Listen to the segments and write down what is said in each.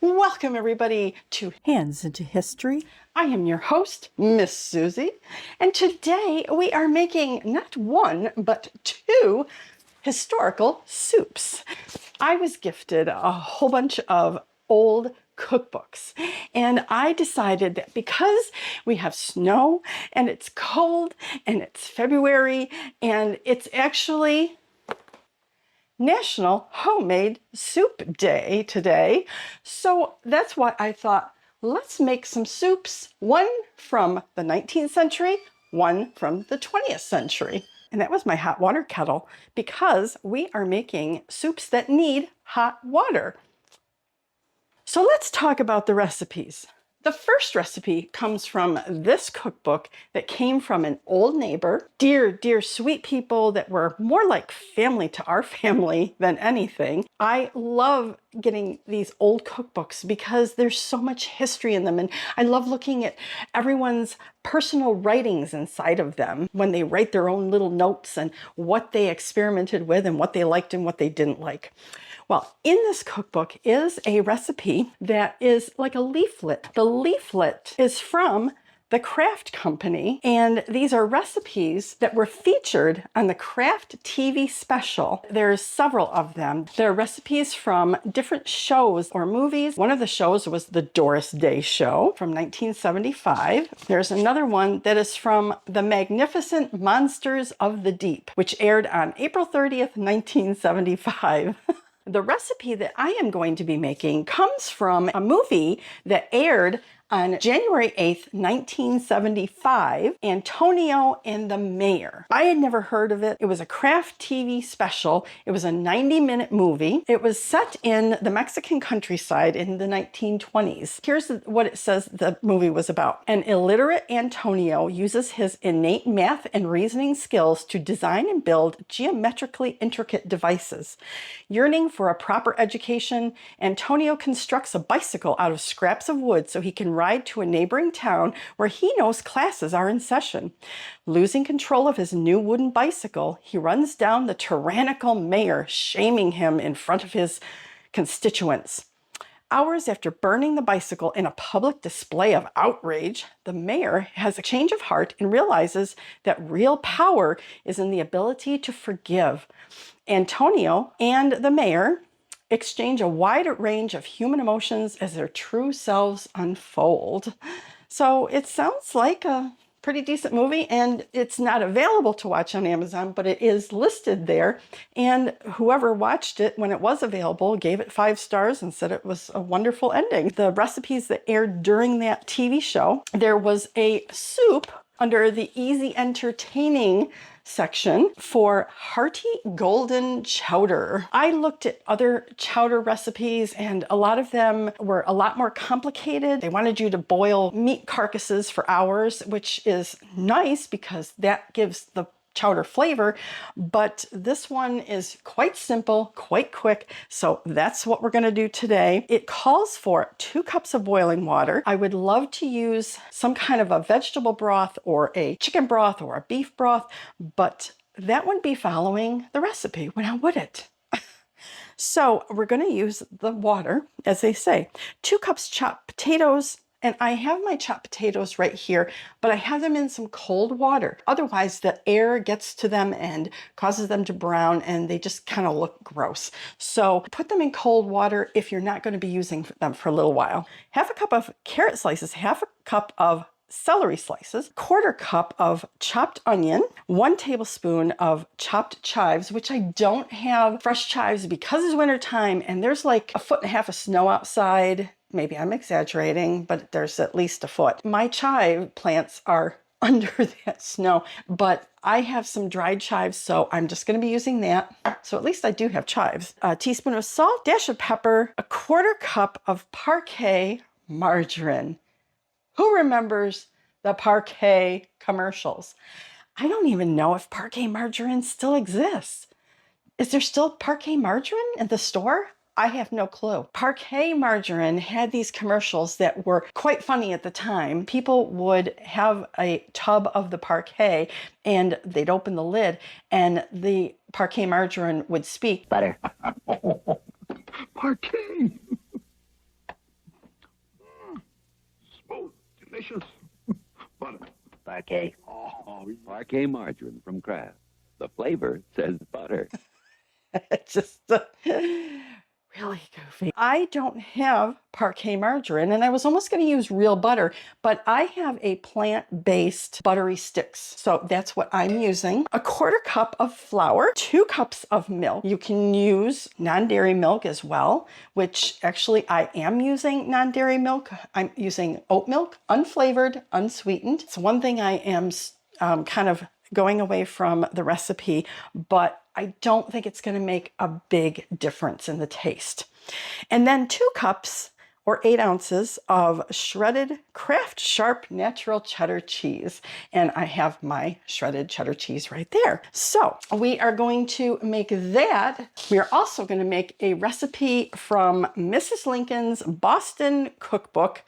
Welcome everybody to Hands into History. I am your host, Miss Susie, and today we are making not one, but two historical soups. I was gifted a whole bunch of old cookbooks, and I decided that because we have snow and it's cold and it's February and it's actually National Homemade Soup Day today. So that's why I thought, let's make some soups, one from the 19th century, one from the 20th century. And that was my hot water kettle because we are making soups that need hot water. So let's talk about the recipes. The first recipe comes from this cookbook that came from an old neighbor. Dear, dear sweet people that were more like family to our family than anything. I love getting these old cookbooks because there's so much history in them, and I love looking at everyone's personal writings inside of them when they write their own little notes and what they experimented with and what they liked and what they didn't like. Well, in this cookbook is a recipe that is like a leaflet. The leaflet is from the Kraft Company, and these are recipes that were featured on the Kraft TV special. There's several of them. They're recipes from different shows or movies. One of the shows was the Doris Day Show from 1975. There's another one that is from The Magnificent Monsters of the Deep, which aired on April 30th, 1975. The recipe that I am going to be making comes from a movie that aired on January 8th, 1975, Antonio and the Mayor. I had never heard of it. It was a Kraft TV special. It was a 90-minute movie. It was set in the Mexican countryside in the 1920s. Here's what it says the movie was about. An illiterate Antonio uses his innate math and reasoning skills to design and build geometrically intricate devices. Yearning for a proper education, Antonio constructs a bicycle out of scraps of wood so he can ride to a neighboring town where he knows classes are in session. Losing control of his new wooden bicycle, he runs down the tyrannical mayor, shaming him in front of his constituents. Hours after burning the bicycle in a public display of outrage, the mayor has a change of heart and realizes that real power is in the ability to forgive. Antonio and the mayor exchange a wide range of human emotions as their true selves unfold. So it sounds like a pretty decent movie, and it's not available to watch on Amazon, but it is listed there. And whoever watched it when it was available gave it 5 stars and said it was a wonderful ending. The recipes that aired during that TV show, there was a soup under the easy entertaining section for Hearty Golden Chowder. I looked at other chowder recipes and a lot of them were a lot more complicated. They wanted you to boil meat carcasses for hours, which is nice because that gives the chowder flavor, but this one is quite simple, quite quick, so that's what we're going to do today. It calls for 2 cups of boiling water. I would love to use some kind of a vegetable broth or a chicken broth or a beef broth, but that wouldn't be following the recipe. Now, would it? So we're going to use the water, as they say. 2 cups chopped potatoes, and I have my chopped potatoes right here, but I have them in some cold water. Otherwise, the air gets to them and causes them to brown, and they just kind of look gross. So put them in cold water if you're not going to be using them for a little while. Half a cup of carrot slices, half a cup of celery slices, 1/4 cup of chopped onion, 1 tablespoon of chopped chives, which I don't have fresh chives because it's winter time and there's like 1.5 feet of snow outside. Maybe I'm exaggerating, but there's at least 1 foot. My chive plants are under that snow, but I have some dried chives, so I'm just going to be using that. So at least I do have chives. A teaspoon of salt, dash of pepper, 1/4 cup of parquet margarine. Who remembers the Parquet commercials? I don't even know if Parquet margarine still exists. Is there still Parquet margarine in the store? I have no clue. Parquet margarine had these commercials that were quite funny at the time. People would have a tub of the Parquet and they'd open the lid and the Parquet margarine would speak. Butter. Parquet. delicious. Butter. Parquet. Oh, Parquet margarine from Kraft. The flavor says butter. It's just really goofy. I don't have parquet margarine, and I was almost going to use real butter, but I have a plant-based buttery sticks. So that's what I'm using. A quarter cup of flour, 2 cups of milk. You can use non-dairy milk as well, which actually I am using non-dairy milk. I'm using oat milk, unflavored, unsweetened. It's one thing I am kind of going away from the recipe, but I don't think it's going to make a big difference in the taste. And then 2 cups or 8 ounces of shredded Kraft Sharp natural cheddar cheese. And I have my shredded cheddar cheese right there. So we are going to make that. We are also going to make a recipe from Mrs. Lincoln's Boston Cookbook,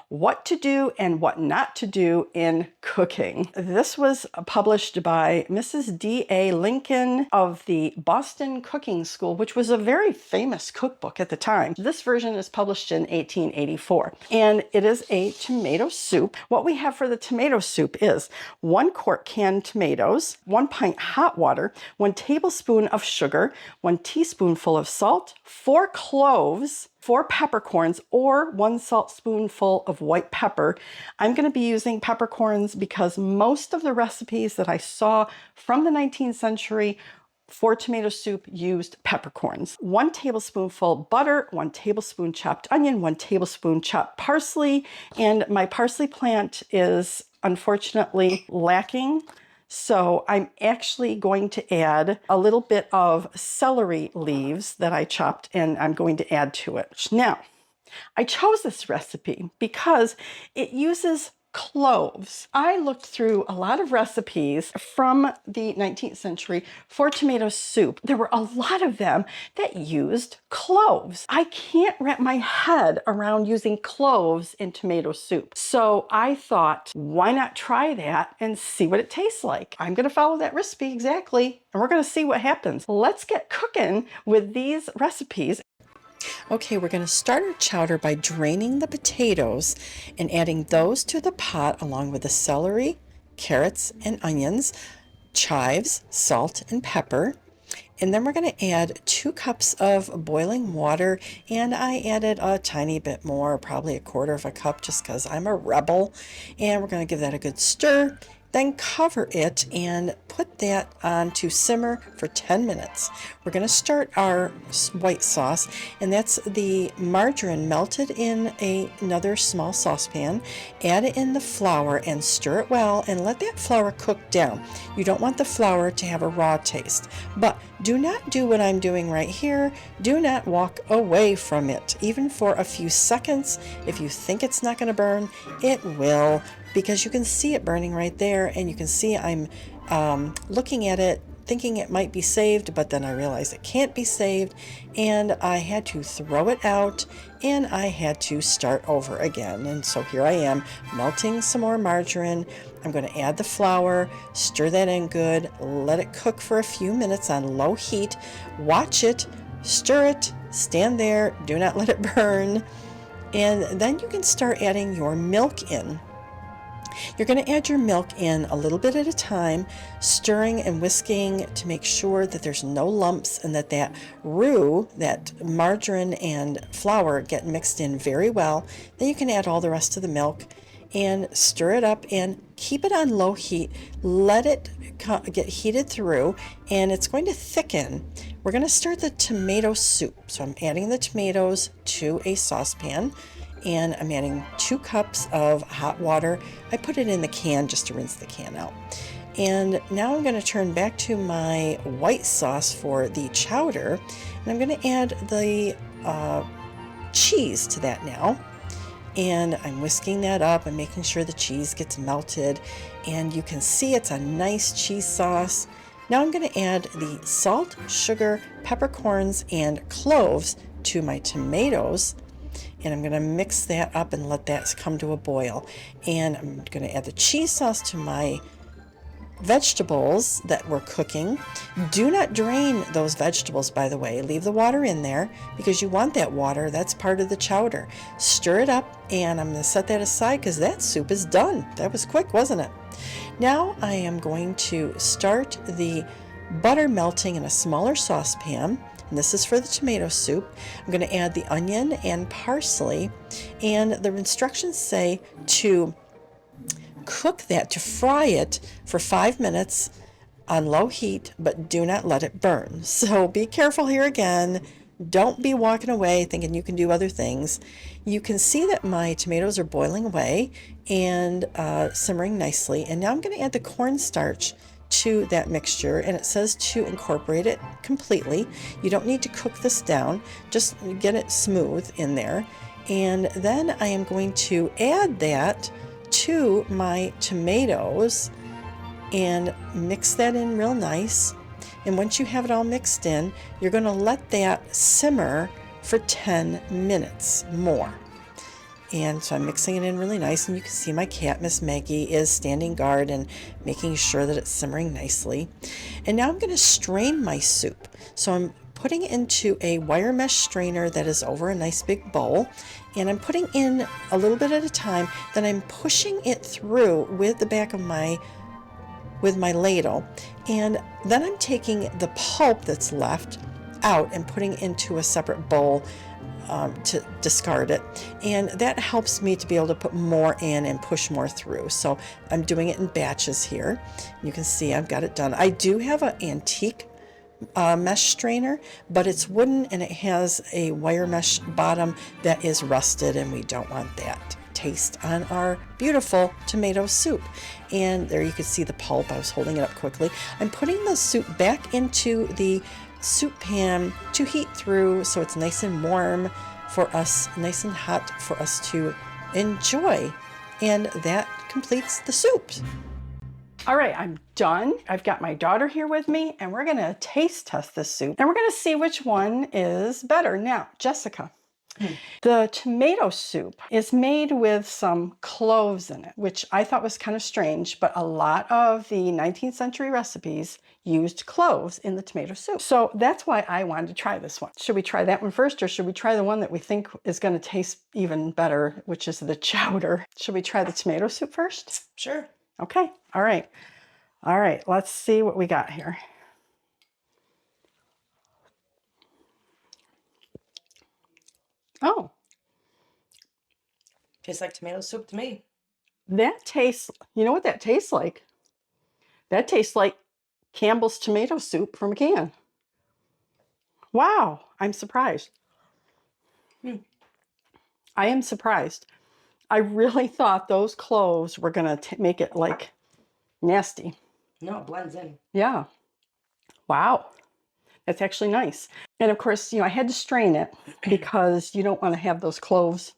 what to do and what not to do in cooking. This was published by Mrs. D.A. Lincoln of the Boston Cooking School, which was a very famous cookbook at the time. This version is published in 1884, and it is a tomato soup. What we have for the tomato soup is 1 quart canned tomatoes, 1 pint hot water, 1 tablespoon of sugar, 1 teaspoonful of salt, 4 cloves, 4 peppercorns, or 1 saltspoonful of white pepper. I'm going to be using peppercorns because most of the recipes that I saw from the 19th century for tomato soup used peppercorns. 1 tablespoonful butter, 1 tablespoon chopped onion, 1 tablespoon chopped parsley, and my parsley plant is unfortunately lacking. So I'm actually going to add a little bit of celery leaves that I chopped, and I'm going to add to it. Now, I chose this recipe because it uses cloves. I looked through a lot of recipes from the 19th century for tomato soup. There were a lot of them that used cloves. I can't wrap my head around using cloves in tomato soup. So I thought, why not try that and see what it tastes like? I'm going to follow that recipe exactly, and we're going to see what happens. Let's get cooking with these recipes. Okay, we're going to start our chowder by draining the potatoes and adding those to the pot along with the celery, carrots, and onions, chives, salt, and pepper. And then we're going to add 2 cups of boiling water, and I added a tiny bit more, probably 1/4 cup, just because I'm a rebel. And we're going to give that a good stir. Then cover it and put that on to simmer for 10 minutes. We're going to start our white sauce, and that's the margarine melted in another small saucepan. Add it in the flour and stir it well and let that flour cook down. You don't want the flour to have a raw taste, but do not do what I'm doing right here. Do not walk away from it, even for a few seconds. If you think it's not going to burn, it will, because you can see it burning right there, and you can see I'm looking at it thinking it might be saved, but then I realized it can't be saved, and I had to throw it out, and I had to start over again. And so here I am melting some more margarine. I'm going to add the flour, stir that in good, let it cook for a few minutes on low heat. Watch it, stir it, stand there, do not let it burn, and then you can start adding your milk in. You're going to add your milk in a little bit at a time, stirring and whisking to make sure that there's no lumps and that roux, that margarine and flour, get mixed in very well. Then you can add all the rest of the milk and stir it up and keep it on low heat. Let it get heated through, and it's going to thicken. We're going to start the tomato soup. So I'm adding the tomatoes to a saucepan, and I'm adding 2 cups of hot water. I put it in the can just to rinse the can out. And now I'm going to turn back to my white sauce for the chowder, and I'm going to add the cheese to that now. And I'm whisking that up and making sure the cheese gets melted, and you can see it's a nice cheese sauce. Now I'm going to add the salt, sugar, peppercorns, and cloves to my tomatoes, and I'm going to mix that up and let that come to a boil. And I'm going to add the cheese sauce to my vegetables that we're cooking. Do not drain those vegetables, by the way. Leave the water in there because you want that water. That's part of the chowder. Stir it up, and I'm going to set that aside because that soup is done. That was quick, wasn't it? Now I am going to start the butter melting in a smaller saucepan. And this is for the tomato soup. I'm going to add the onion and parsley, and the instructions say to cook that, to fry it for 5 minutes on low heat, but do not let it burn. So be careful here again. Don't be walking away thinking you can do other things. You can see that my tomatoes are boiling away and simmering nicely. And now I'm going to add the cornstarch to that mixture, and it says to incorporate it completely. You don't need to cook this down, just get it smooth in there. And then I am going to add that to my tomatoes and mix that in real nice. And once you have it all mixed in, you're going to let that simmer for 10 minutes more. And so I'm mixing it in really nice, and you can see my cat, Miss Maggie, is standing guard and making sure that it's simmering nicely. And now I'm going to strain my soup. So I'm putting it into a wire mesh strainer that is over a nice big bowl, and I'm putting in a little bit at a time. Then I'm pushing it through with the back of my ladle, and then I'm taking the pulp that's left out and putting it into a separate bowl to discard it, and that helps me to be able to put more in and push more through. So I'm doing it in batches here. You can see I've got it done. I do have an antique mesh strainer, but it's wooden and it has a wire mesh bottom that is rusted, and we don't want that taste on our beautiful tomato soup. And there you can see the pulp. I was holding it up quickly. I'm putting the soup back into the soup pan to heat through so it's nice and warm for us, nice and hot for us to enjoy. And that completes the soup. All right, I'm done. I've got my daughter here with me, and we're gonna taste test this soup, and we're gonna see which one is better. Now, Jessica, the tomato soup is made with some cloves in it, which I thought was kind of strange, but a lot of the 19th century recipes used cloves in the tomato soup. So that's why I wanted to try this one. Should we try that one first, or should we try the one that we think is going to taste even better, which is the chowder? Should we try the tomato soup first? Sure. Okay. All right. All right. Let's see what we got here. Oh, Tastes like tomato soup to me. that tastes, you know what that tastes like? That tastes like Campbell's tomato soup from a can. Wow, I'm surprised. I am surprised. I really thought those cloves were going to make it like nasty. No, it blends in. Yeah. Wow. That's actually nice. And of course, I had to strain it because you don't want to have those cloves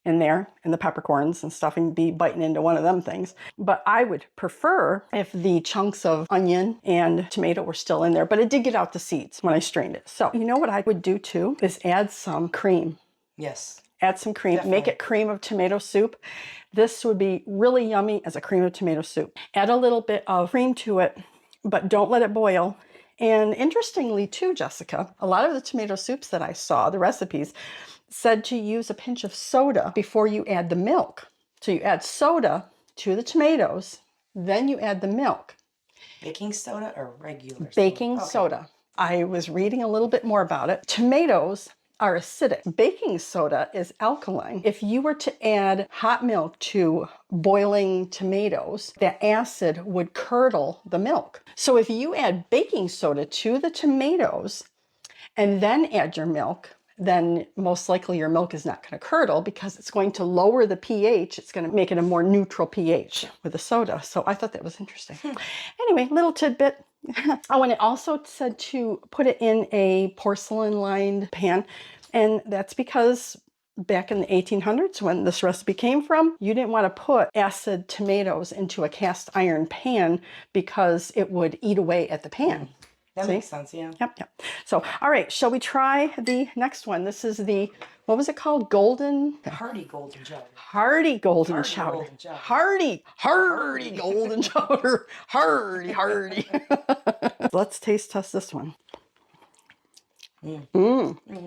in there and the peppercorns and stuff and be biting into one of them things. But I would prefer if the chunks of onion and tomato were still in there, but it did get out the seeds when I strained it. So you know what I would do too is add some cream. Yes. Add some cream, Definitely. Make it cream of tomato soup. This would be really yummy as a cream of tomato soup. Add a little bit of cream to it, but don't let it boil. And interestingly too, Jessica, a lot of the tomato soups that I saw, the recipes, said to use a pinch of soda before you add the milk. So you add soda to the tomatoes, then you add the milk. Baking soda or regular soda? Baking soda. I was reading a little bit more about it. Tomatoes are acidic. Baking soda is alkaline. If you were to add hot milk to boiling tomatoes, that acid would curdle the milk. So if you add baking soda to the tomatoes and then add your milk, then most likely your milk is not going to curdle because it's going to lower the pH. It's going to make it a more neutral pH with the soda. So I thought that was interesting. Anyway, little tidbit. Oh, and it also said to put it in a porcelain lined pan. And that's because back in the 1800s, when this recipe came from, you didn't want to put acid tomatoes into a cast iron pan because it would eat away at the pan. That See? makes sense, yeah. Yep, yep. So, all right, shall we try the next one? This is the, what was it called? Hearty Golden Chowder. Hearty Golden Hearty Chowder. Golden Chowder. Hearty Golden Chowder. Hearty. Let's taste test this one.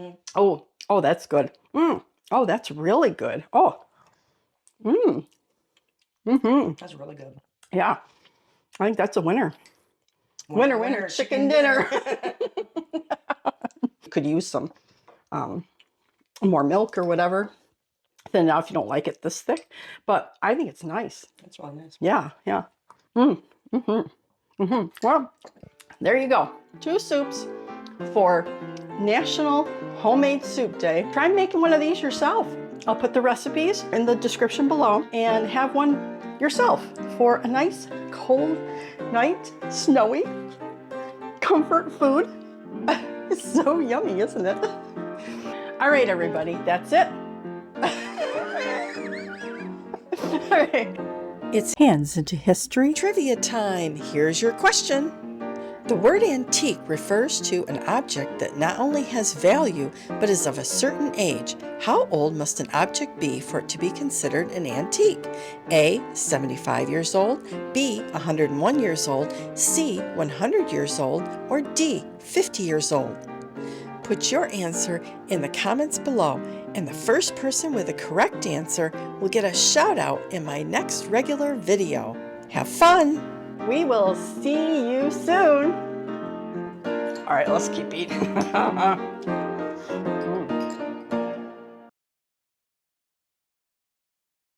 Oh, that's good. Oh, that's really good. Oh. That's really good. Yeah. I think that's a winner. Winner, chicken dinner. Could use some more milk or whatever. Thin out if you don't like it this thick. But I think it's nice. That's really nice. Yeah. Well, there you go. 2 soups for National Homemade Soup Day. Try making one of these yourself. I'll put the recipes in the description below and have one yourself for a nice cold night, snowy, comfort food. It's so yummy, isn't it? All right, everybody, that's it. All right. It's Hands into History. Trivia time. Here's your question. The word antique refers to an object that not only has value, but is of a certain age. How old must an object be for it to be considered an antique? A, 75 years old, B, 101 years old, C, 100 years old, or D, 50 years old? Put your answer in the comments below, and the first person with the correct answer will get a shout out in my next regular video. Have fun! We will see you soon. All right, let's keep eating.